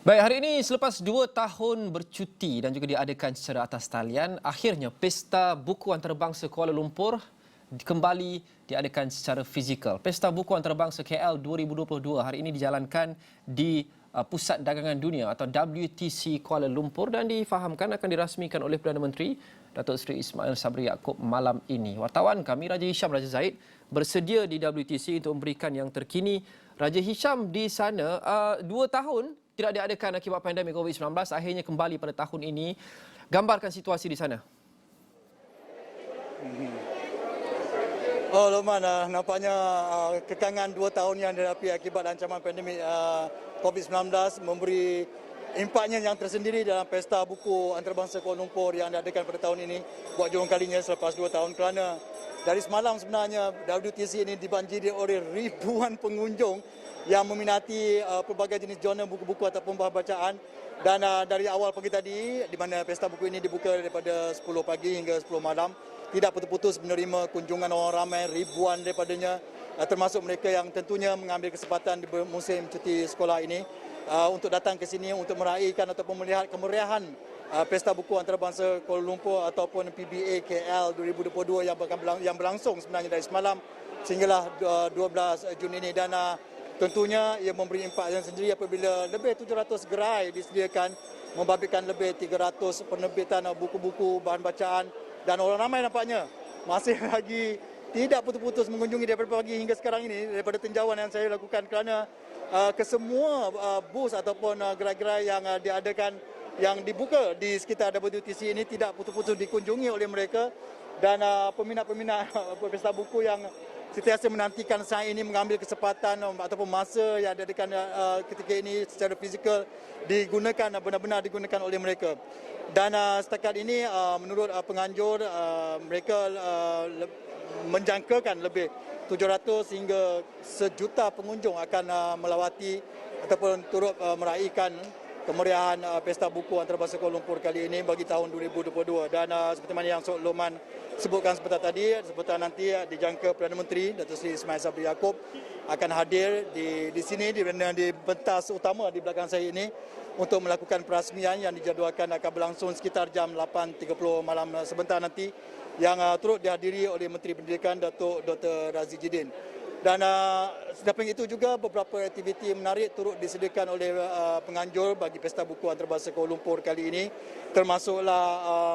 Baik, hari ini selepas 2 tahun bercuti dan juga diadakan secara atas talian, akhirnya Pesta Buku Antarabangsa Kuala Lumpur kembali diadakan secara fizikal. Pesta Buku Antarabangsa KL 2022 hari ini dijalankan di Pusat Dagangan Dunia atau WTC Kuala Lumpur dan difahamkan akan dirasmikan oleh Perdana Menteri Datuk Seri Ismail Sabri Yaakob malam ini. Wartawan kami Raja Hisham Raja Zaid bersedia di WTC untuk memberikan yang terkini. Raja Hisham, di sana 2 tahun tidak diadakan akibat pandemik COVID-19, akhirnya kembali pada tahun ini. Gambarkan situasi di sana. Oh, Loman, nampaknya kekangan 2 tahun yang dihadapi akibat ancaman pandemik COVID-19 memberi impaknya yang tersendiri dalam Pesta Buku Antarabangsa Kuala Lumpur yang diadakan pada tahun ini buat jurung kalinya selepas 2 tahun, kerana dari semalam sebenarnya WTC ini dibanjiri oleh ribuan pengunjung yang meminati pelbagai jenis genre buku-buku ataupun bahan bacaan. Dan dari awal pagi tadi, di mana Pesta Buku ini dibuka daripada 10 pagi hingga 10 malam, tidak putus-putus menerima kunjungan orang ramai, ribuan daripadanya, termasuk mereka yang tentunya mengambil kesempatan di musim cuti sekolah ini untuk datang ke sini untuk meraihkan ataupun melihat kemeriahan Pesta Buku Antarabangsa Kuala Lumpur ataupun PBA KL 2022 yang berlangsung sebenarnya dari semalam sehinggalah 12 Jun ini. Dan tentunya ia memberi impak yang sendiri apabila lebih 700 gerai disediakan, membabitkan lebih 300 penerbitan buku-buku bahan bacaan, dan orang ramai nampaknya masih lagi tidak putus-putus mengunjungi daripada pagi hingga sekarang ini daripada tinjauan yang saya lakukan, kerana kesemua bus ataupun gerai-gerai yang diadakan yang dibuka di sekitar WTC ini tidak putus-putus dikunjungi oleh mereka. Dan peminat-peminat Pesta Buku yang sentiasa menantikan saat ini mengambil kesempatan ataupun masa yang diadakan ketika ini secara fizikal digunakan, benar-benar digunakan oleh mereka. Dan setakat ini menurut penganjur mereka menjangkakan lebih 700 hingga 1 juta pengunjung akan melawati ataupun turut meraihkan kemeriahan Pesta Buku Antarabangsa Kuala Lumpur kali ini bagi tahun 2022. Dan seperti mana yang Sok Loman sebutkan sebentar tadi, sebentar nanti dijangka Perdana Menteri Datuk Seri Ismail Sabri Yaakob akan hadir di sini di pentas utama di belakang saya ini untuk melakukan perasmian yang dijadualkan akan berlangsung sekitar jam 8.30 malam sebentar nanti, yang turut dihadiri oleh Menteri Pendidikan Datuk Dr. Razzie Jidin. Dan selain itu juga beberapa aktiviti menarik turut disediakan oleh penganjur bagi Pesta Buku Antarabangsa Kuala Lumpur kali ini, termasuklah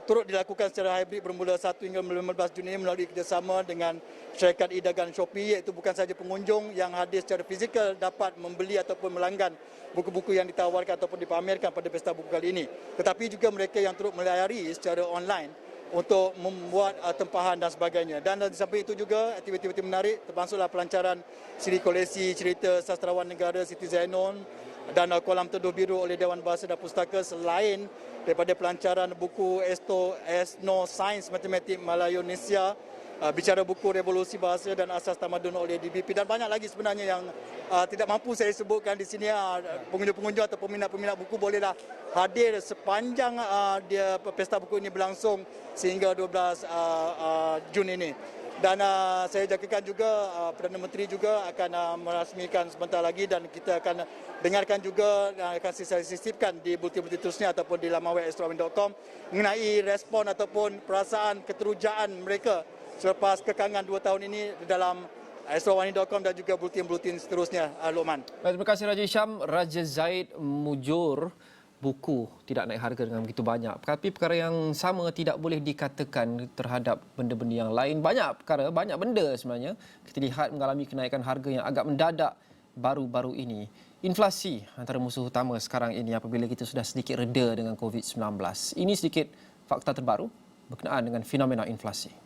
turut dilakukan secara hybrid bermula 1 hingga 15 Jun ini melalui kerjasama dengan syarikat e-dagang Shopee, iaitu bukan sahaja pengunjung yang hadir secara fizikal dapat membeli ataupun melanggan buku-buku yang ditawarkan ataupun dipamerkan pada Pesta Buku kali ini, tetapi juga mereka yang turut melayari secara online untuk membuat tempahan dan sebagainya. Dan di samping itu juga aktiviti menarik termasuklah pelancaran siri koleksi cerita sastrawan negara Siti Zainon dan kolam teduh biru oleh Dewan Bahasa dan Pustaka, selain daripada pelancaran buku Ethno Sains Matematik Melayu-Indonesia, bicara buku Revolusi Bahasa dan Asas Tamadun oleh DBP, dan banyak lagi sebenarnya yang tidak mampu saya sebutkan di sini. Pengunjung-pengunjung atau peminat-peminat buku bolehlah hadir sepanjang dia Pesta Buku ini berlangsung sehingga 12 Jun ini. Dan saya jangkakan juga Perdana Menteri juga akan merasmikan sebentar lagi, dan kita akan dengarkan juga dan akan saya sisipkan di bulletin-bulletin terusnya ataupun di laman web astrawani.com mengenai respon ataupun perasaan keterujaan mereka selepas kekangan 2 tahun ini di dalam astrawani.com dan juga bulletin-bulletin seterusnya, Lokman. Terima kasih Raja Hisham. Raja Zaid mujur buku tidak naik harga dengan begitu banyak. Tapi perkara yang sama tidak boleh dikatakan terhadap benda-benda yang lain. Banyak perkara, banyak benda sebenarnya kita lihat mengalami kenaikan harga yang agak mendadak baru-baru ini. Inflasi antara musuh utama sekarang ini apabila kita sudah sedikit reda dengan COVID-19. Ini sedikit fakta terbaru berkenaan dengan fenomena inflasi.